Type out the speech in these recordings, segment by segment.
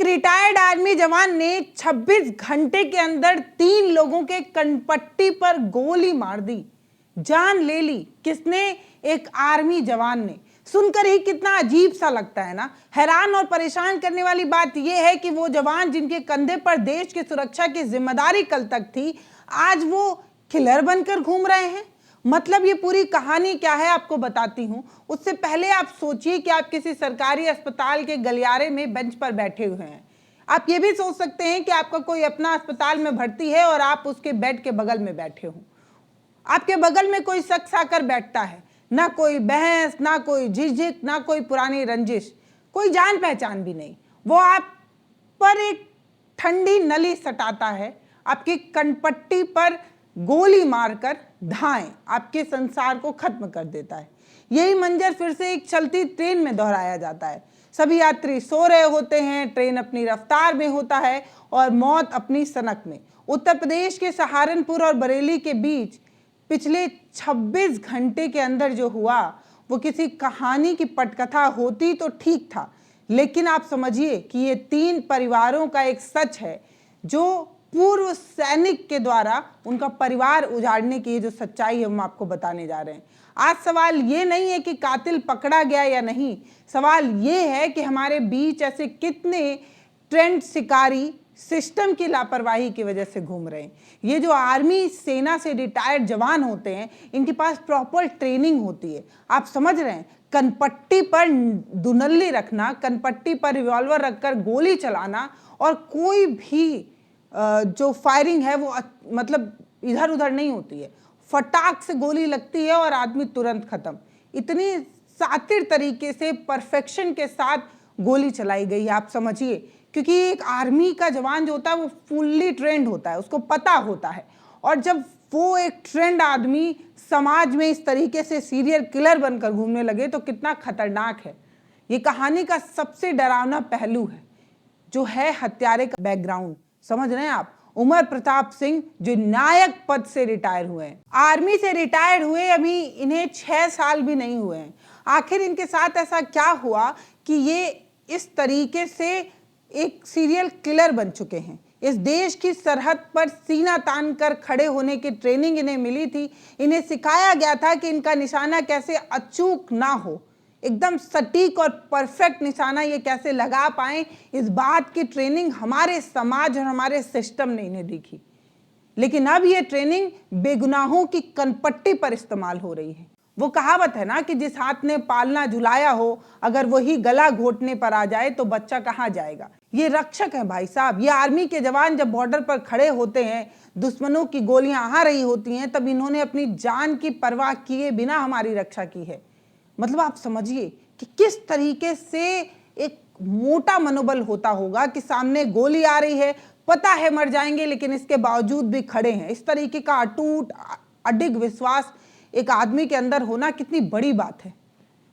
एक retired army जवान ने 26 घंटे के अंदर 3 लोगों के कनपट्टी पर गोली मार दी, जान ले ली। किसने? एक आर्मी जवान ने। सुनकर ही कितना अजीब सा लगता है ना। हैरान और परेशान करने वाली बात यह है कि वो जवान जिनके कंधे पर देश की सुरक्षा की जिम्मेदारी कल तक थी, आज वो किलर बनकर घूम रहे हैं। मतलब ये पूरी कहानी क्या है आपको बताती हूँ। उससे पहले आप सोचिए कि आप किसी सरकारी अस्पताल के गलियारे में बेंच पर बैठे हुए हैं। आप ये भी सोच सकते हैं कि आपका कोई अपना अस्पताल में भर्ती है और आप उसके बेड के बगल में बैठे हो। आपके बगल में कोई शख्स आकर बैठता है, ना कोई बहस, ना कोई झिझक, ना कोई पुरानी रंजिश, कोई जान पहचान भी नहीं। वो आप पर एक ठंडी नली सटाता है, आपकी कनपट्टी पर गोली मारकर धाएं आपके संसार को खत्म कर देता है। यही मंजर फिर से एक चलती ट्रेन में दोहराया जाता है। सभी यात्री सो रहे होते हैं, ट्रेन अपनी रफ्तार में होता है और मौत अपनी सनक में। उत्तर प्रदेश के सहारनपुर और बरेली के बीच पिछले 26 घंटे के अंदर जो हुआ वो किसी कहानी की पटकथा होती तो ठीक था, लेकिन आप समझिए कि ये 3 परिवारों का एक सच है जो पूर्व सैनिक के द्वारा उनका परिवार उजाड़ने की जो सच्चाई है हम आपको बताने जा रहे हैं। आज सवाल ये नहीं है कि कातिल पकड़ा गया या नहीं, सवाल ये है कि हमारे बीच ऐसे कितने ट्रेंड शिकारी सिस्टम की लापरवाही की वजह से घूम रहे हैं। ये जो आर्मी सेना से रिटायर्ड जवान होते हैं, इनके पास प्रॉपर ट्रेनिंग होती है। आप समझ रहे हैं, कनपट्टी पर दुनल्ली रखना, कनपट्टी पर रिवॉल्वर रखकर गोली चलाना और कोई भी जो फायरिंग है वो मतलब इधर उधर नहीं होती है, फटाक से गोली लगती है और आदमी तुरंत खत्म। इतनी सातिर तरीके से परफेक्शन के साथ गोली चलाई गई है, आप समझिए। क्योंकि एक आर्मी का जवान जो होता है वो फुल्ली ट्रेंड होता है, उसको पता होता है। और जब वो एक ट्रेंड आदमी समाज में इस तरीके से सीरियल किलर बनकर घूमने लगे तो कितना खतरनाक है। ये कहानी का सबसे डरावना पहलू है जो है हत्यारे का बैकग्राउंड। समझ रहे हैं आप? उमर प्रताप सिंह जो नायक पद से रिटायर हुए हैं, आर्मी से रिटायर हुए, अभी इन्हें 6 साल भी नहीं हुए हैं। आखिर इनके साथ ऐसा क्या हुआ कि ये इस तरीके से एक सीरियल किलर बन चुके हैं? इस देश की सरहद पर सीना तान कर खड़े होने की ट्रेनिंग इन्हें मिली थी। इन्हें सिखाया गया था कि इनका निशाना कैसे अचूक ना हो, एकदम सटीक और परफेक्ट निशाना ये कैसे लगा पाएं, इस बात की ट्रेनिंग हमारे समाज और हमारे सिस्टम ने इन्हें दी थी। लेकिन अब ये ट्रेनिंग बेगुनाहों की कनपट्टी पर इस्तेमाल हो रही है। वो कहावत है ना कि जिस हाथ ने पालना झुलाया हो, अगर वही गला घोटने पर आ जाए तो बच्चा कहाँ जाएगा। ये रक्षक हैं भाई साहब। ये आर्मी के जवान जब बॉर्डर पर खड़े होते हैं, दुश्मनों की गोलियां आ रही होती हैं, तब इन्होंने अपनी जान की परवाह किए बिना हमारी रक्षा की है। मतलब आप समझिए कि किस तरीके से एक मोटा मनोबल होता होगा कि सामने गोली आ रही है, पता है मर जाएंगे, लेकिन इसके बावजूद भी खड़े हैं। इस तरीके का अटूट अडिग विश्वास एक आदमी के अंदर होना कितनी बड़ी बात है।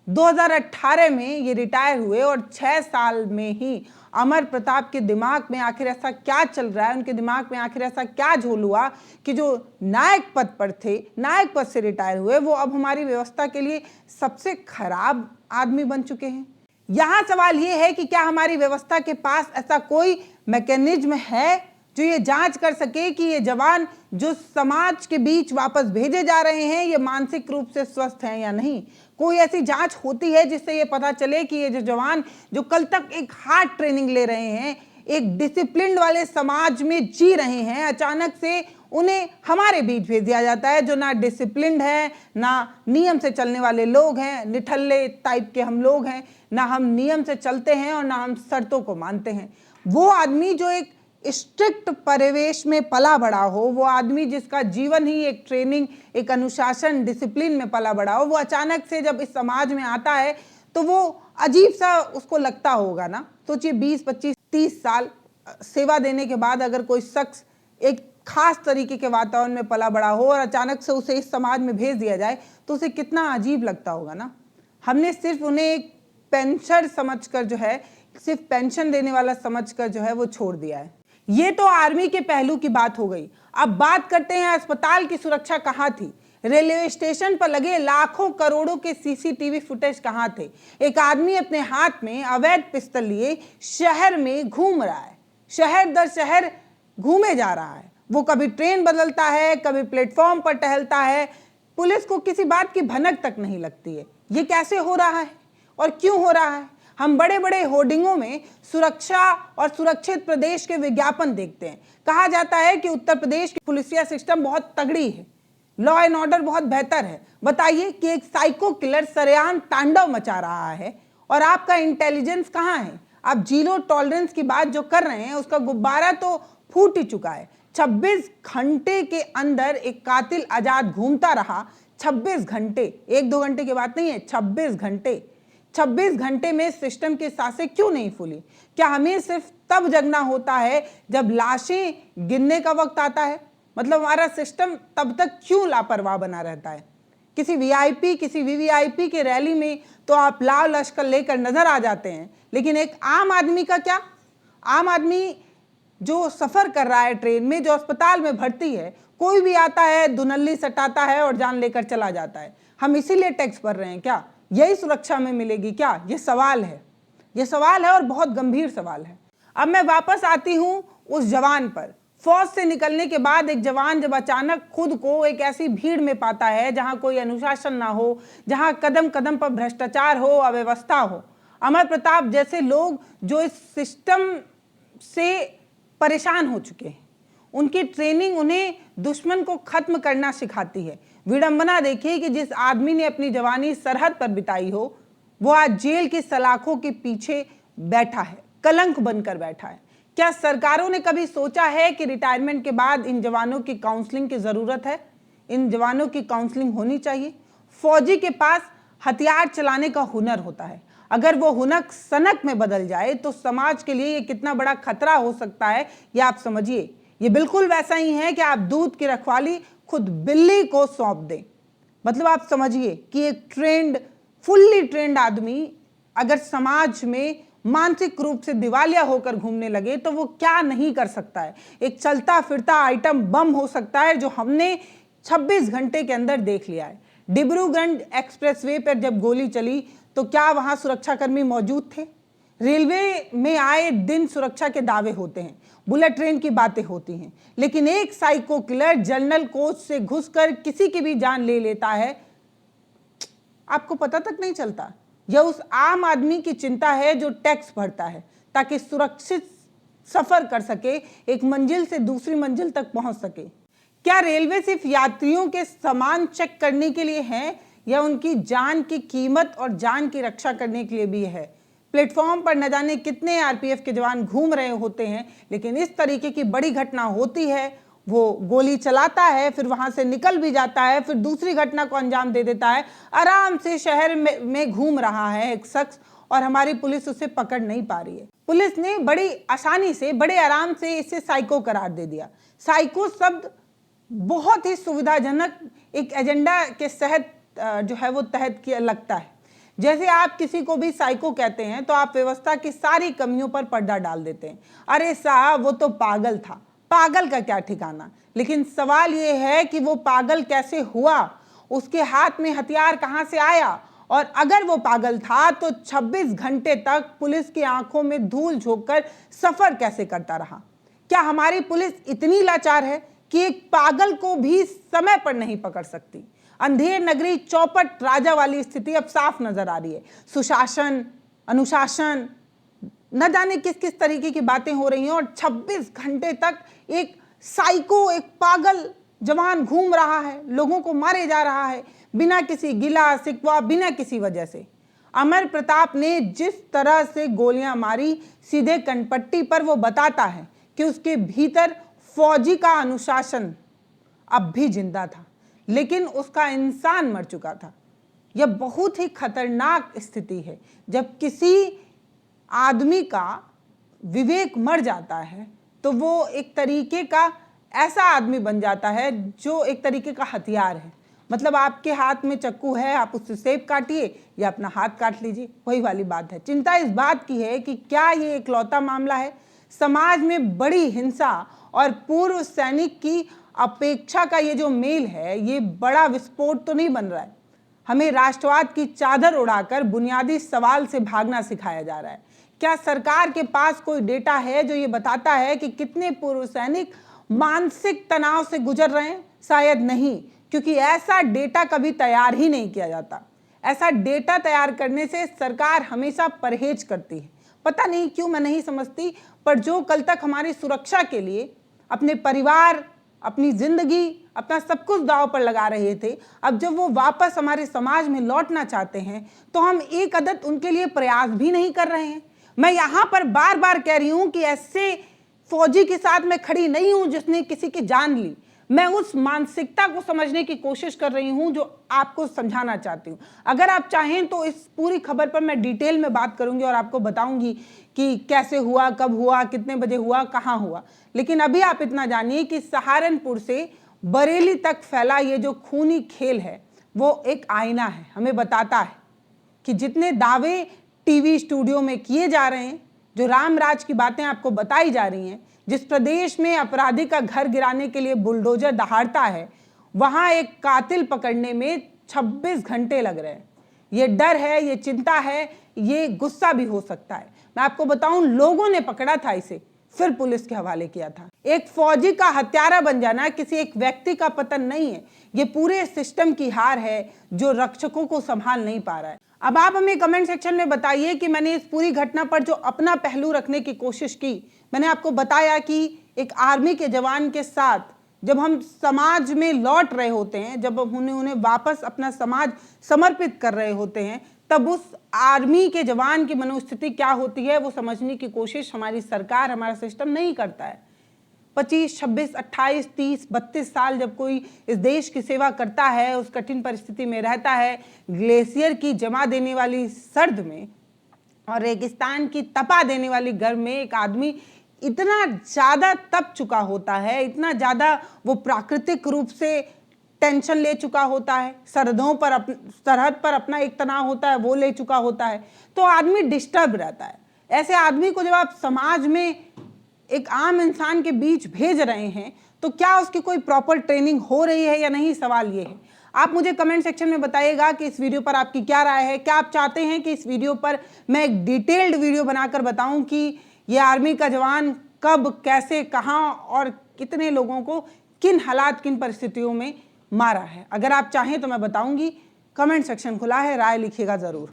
2018 में ये रिटायर हुए और 6 साल में ही अमर प्रताप के दिमाग में आखिर ऐसा क्या चल रहा है, उनके दिमाग में आखिर ऐसा क्या झोल हुआ कि जो नायक पद पर थे, नायक पद से रिटायर हुए, वो अब हमारी व्यवस्था के लिए सबसे खराब आदमी बन चुके हैं। यहाँ सवाल ये है कि क्या हमारी व्यवस्था के पास ऐसा कोई मैकेनिज्म है जो ये जांच कर सके कि ये जवान जो समाज के बीच वापस भेजे जा रहे हैं ये मानसिक रूप से स्वस्थ हैं या नहीं। कोई ऐसी जांच होती है जिससे ये पता चले कि ये जो जवान जो कल तक एक हार्ड ट्रेनिंग ले रहे हैं, एक डिसिप्लिन वाले समाज में जी रहे हैं, अचानक से उन्हें हमारे बीच भेज दिया जाता है जो ना डिसिप्लिन है, ना नियम से चलने वाले लोग हैं, निठल्ले टाइप के हम लोग हैं, ना हम नियम से चलते हैं और ना हम शर्तों को मानते हैं। वो आदमी जो एक स्ट्रिक्ट परिवेश में पला बड़ा हो, वो आदमी जिसका जीवन ही एक ट्रेनिंग, एक अनुशासन, डिसिप्लिन में पला बड़ा हो, वो अचानक से जब इस समाज में आता है तो वो अजीब सा उसको लगता होगा ना। सोचिए 20, 25, 30 साल सेवा देने के बाद अगर कोई शख्स एक खास तरीके के वातावरण में पला बड़ा हो और अचानक से उसे इस समाज में भेज दिया जाए तो उसे कितना अजीब लगता होगा ना। हमने सिर्फ उन्हें एक पेंशनर समझकर जो है, सिर्फ पेंशन देने वाला समझकर जो है वो छोड़ दिया है। ये तो आर्मी के पहलू की बात हो गई। अब बात करते हैं अस्पताल की सुरक्षा कहाँ थी। रेलवे स्टेशन पर लगे लाखों करोड़ों के सीसीटीवी फुटेज कहां थे? एक आदमी अपने हाथ में अवैध पिस्तौल लिए शहर में घूम रहा है, शहर दर शहर घूमे जा रहा है। वो कभी ट्रेन बदलता है, कभी प्लेटफॉर्म पर टहलता है। पुलिस को किसी बात की भनक तक नहीं लगती है। ये कैसे हो रहा है और क्यों हो रहा है? हम बड़े बड़े होर्डिंगों में सुरक्षा और सुरक्षित प्रदेश के विज्ञापन देखते हैं। कहा जाता है कि उत्तर प्रदेश की पुलिसिया सिस्टम बहुत तगड़ी है, लॉ एंड ऑर्डर बहुत बेहतर है। बताइए कि एक साइको किलर सरेआम तांडव मचा रहा है और आपका इंटेलिजेंस कहाँ है? आप जीरो टॉलरेंस की बात जो कर रहे हैं उसका गुब्बारा तो फूट ही चुका है। 26 घंटे के अंदर एक कातिल आजाद घूमता रहा। 26 घंटे, 1-2 घंटे की बात नहीं है, 26 घंटे। 26 घंटे में सिस्टम की सांसें क्यों नहीं फूली? क्या हमें सिर्फ तब जगना होता है जब लाशें गिनने का वक्त आता है? मतलब हमारा सिस्टम तब तक क्यों लापरवाह बना रहता है? किसी वीआईपी, किसी वीवीआईपी के रैली में तो आप लाल लश्कर लेकर नजर आ जाते हैं, लेकिन एक आम आदमी का क्या? आम आदमी जो सफर कर रहा है ट्रेन में, जो अस्पताल में भर्ती है, कोई भी आता है, दुनल्ली सटाता है और जान लेकर चला जाता है। हम इसीलिए टैक्स भर रहे हैं क्या? यही सुरक्षा में मिलेगी क्या? ये सवाल है, ये सवाल है और बहुत गंभीर सवाल है। अब मैं वापस आती हूं उस जवान पर। फौज से निकलने के बाद एक जवान जब अचानक खुद को एक ऐसी भीड़ में पाता है जहां कोई अनुशासन ना हो, जहां कदम कदम पर भ्रष्टाचार हो, अव्यवस्था हो। अमर प्रताप जैसे लोग जो इस सिस्टम से परेशान हो चुके हैं, उनकी ट्रेनिंग उन्हें दुश्मन को खत्म करना सिखाती है। विडंबना देखिए कि जिस आदमी ने अपनी जवानी सरहद पर बिताई हो, वो आज जेल की सलाखों के पीछे बैठा है, कलंक बनकर बैठा है। क्या सरकारों ने कभी सोचा है कि रिटायरमेंट के बाद इन जवानों की काउंसलिंग की जरूरत है? इन जवानों की काउंसलिंग होनी चाहिए। फौजी के पास हथियार चलाने का हुनर होता है। अगर वो हुनर सनक में बदल जाए तो समाज के लिए ये कितना बड़ा खतरा हो सकता है, ये आप समझिए। ये बिल्कुल वैसा ही है कि आप दूध की रखवाली खुद बिल्ली को सौंप दें। मतलब आप समझिए कि एक फुल्ली ट्रेंड आदमी अगर समाज में मानसिक रूप से दिवालिया होकर घूमने लगे तो वो क्या नहीं कर सकता है। एक चलता फिरता आइटम बम हो सकता है, जो हमने 26 घंटे के अंदर देख लिया है। डिब्रूगढ़ एक्सप्रेसवे पर जब गोली चली तो क्या वहां सुरक्षाकर्मी मौजूद थे? रेलवे में आए दिन सुरक्षा के दावे होते हैं, बुलेट ट्रेन की बातें होती हैं, लेकिन एक साइको किलर जनरल कोच से घुसकर किसी की भी जान ले लेता है, आपको पता तक नहीं चलता। यह उस आम आदमी की चिंता है जो टैक्स भरता है ताकि सुरक्षित सफर कर सके, एक मंजिल से दूसरी मंजिल तक पहुंच सके। क्या रेलवे सिर्फ यात्रियों के सामान चेक करने के लिए है या उनकी जान की कीमत और जान की रक्षा करने के लिए भी है? प्लेटफॉर्म पर न जाने कितने आरपीएफ के जवान घूम रहे होते हैं, लेकिन इस तरीके की बड़ी घटना होती है, वो गोली चलाता है, फिर वहां से निकल भी जाता है, फिर दूसरी घटना को अंजाम दे देता है। आराम से शहर में घूम रहा है एक शख्स और हमारी पुलिस उसे पकड़ नहीं पा रही है। पुलिस ने बड़ी आसानी से, बड़े आराम से इसे साइको करार दे दिया। साइको शब्द बहुत ही सुविधाजनक एक एजेंडा के तहत जो है वो तहत किया लगता है। जैसे आप किसी को भी साइको कहते हैं तो आप व्यवस्था की सारी कमियों पर पर्दा डाल देते हैं। अरे साहब, वो तो पागल था। पागल का क्या ठिकाना। लेकिन सवाल ये है कि वो पागल कैसे हुआ, उसके हाथ में हथियार कहां से आया, और अगर वो पागल था तो 26 घंटे तक पुलिस की आंखों में धूल झोंककर सफर कैसे करता रहा? क्या हमारी पुलिस इतनी लाचार है कि एक पागल को भी समय पर नहीं पकड़ सकती? अंधेर नगरी चौपट राजा वाली स्थिति अब साफ नजर आ रही है। सुशासन, अनुशासन, न जाने किस किस तरीके की बातें हो रही हैं, और 26 घंटे तक एक साइको, एक पागल जवान घूम रहा है, लोगों को मारे जा रहा है बिना किसी गिला शिकवा, बिना किसी वजह से। अमर प्रताप ने जिस तरह से गोलियां मारी सीधे कनपट्टी पर, वो बताता है कि उसके भीतर फौजी का अनुशासन अब भी जिंदा था, लेकिन उसका इंसान मर चुका था। यह बहुत ही खतरनाक स्थिति है जब किसी आदमी का विवेक मर जाता है तो वो एक तरीके का ऐसा आदमी बन जाता है जो एक तरीके का हथियार है। मतलब आपके हाथ में चाकू है, आप उससे सेब काटिए या अपना हाथ काट लीजिए, वही वाली बात है। चिंता इस बात की है कि क्या ये इकलौता मामला है समाज में बड़ी हिंसा और पूर्व सैनिक की अपेक्षा का ये जो मेल है, ये बड़ा विस्फोट तो नहीं बन रहा है। हमें राष्ट्रवाद की चादर उड़ाकर बुनियादी सवाल से भागना सिखाया जा रहा है। क्या सरकार के पास कोई डेटा है जो ये बताता है कि कितने पूर्व सैनिक मानसिक तनाव से गुजर रहे हैं? शायद नहीं, क्योंकि ऐसा डेटा कभी तैयार ही नहीं किया जाता। ऐसा डेटा तैयार करने से सरकार हमेशा परहेज करती है। पता नहीं क्यों, मैं नहीं समझती, पर जो कल तक हमारी सुरक्षा के लिए अपने परिवार, अपनी जिंदगी, अपना सब कुछ दांव पर लगा रहे थे, अब जब वो वापस हमारे समाज में लौटना चाहते हैं तो हम एक अदद उनके लिए प्रयास भी नहीं कर रहे हैं। मैं यहाँ पर बार बार कह रही हूँ कि ऐसे फौजी के साथ मैं खड़ी नहीं हूँ जिसने किसी की जान ली। मैं उस मानसिकता को समझने की कोशिश कर रही हूँ जो आपको समझाना चाहती हूँ। अगर आप चाहें तो इस पूरी खबर पर मैं डिटेल में बात करूंगी और आपको बताऊंगी कि कैसे हुआ, कब हुआ, कितने बजे हुआ, कहाँ हुआ। लेकिन अभी आप इतना जानिए कि सहारनपुर से बरेली तक फैला ये जो खूनी खेल है वो एक आईना है। हमें बताता है कि जितने दावे टीवी स्टूडियो में किए जा रहे हैं, जो राम राज की बातें आपको बताई जा रही हैं, जिस प्रदेश में अपराधी का घर गिराने के लिए बुलडोजर दहाड़ता है, वहां एक कातिल पकड़ने में 26 घंटे लग रहे हैं। ये डर है, ये चिंता है, ये गुस्सा भी हो सकता है। मैं आपको बताऊं, लोगों ने पकड़ा था इसे, फिर पुलिस के हवाले किया था। एक फौजी का हत्यारा बन जाना किसी एक व्यक्ति का पतन नहीं है, ये पूरे सिस्टम की हार है जो रक्षकों को संभाल नहीं पा रहा है। अब आप हमें कमेंट सेक्शन में बताइए कि मैंने इस पूरी घटना पर जो अपना पहलू रखने की कोशिश की, मैंने आपको बताया कि एक आर्मी के जवान के साथ जब हम समाज में लौट रहे होते हैं, जब उन्हें वापस अपना समाज समर्पित कर रहे होते हैं, तब उस आर्मी के जवान की मनोस्थिति क्या होती है वो समझने की कोशिश हमारी सरकार, हमारा सिस्टम नहीं करता है। 25, 26, 28, 30, 32 साल जब कोई इस देश की सेवा करता है, उस कठिन परिस्थिति में रहता है, ग्लेशियर की जमा देने वाली सर्द में और रेगिस्तान की तपा देने वाली गर्म में एक आदमी इतना ज़्यादा तप चुका होता है, इतना ज़्यादा वो प्राकृतिक रूप से टेंशन ले चुका होता है, सरहद पर अपना एक तनाव होता है वो ले चुका होता है, तो आदमी डिस्टर्ब रहता है। ऐसे आदमी को जब आप समाज में एक आम इंसान के बीच भेज रहे हैं तो क्या उसकी कोई प्रॉपर ट्रेनिंग हो रही है या नहीं, सवाल ये है। आप मुझे कमेंट सेक्शन में बताइएगा कि इस वीडियो पर आपकी क्या राय है। क्या आप चाहते हैं कि इस वीडियो पर मैं एक डिटेल्ड वीडियो बनाकर बताऊं कि ये आर्मी का जवान कब, कैसे, कहां और कितने लोगों को किन हालात, किन परिस्थितियों में मारा है? अगर आप चाहें तो मैं बताऊंगी। कमेंट सेक्शन खुला है, राय लिखिएगा ज़रूर।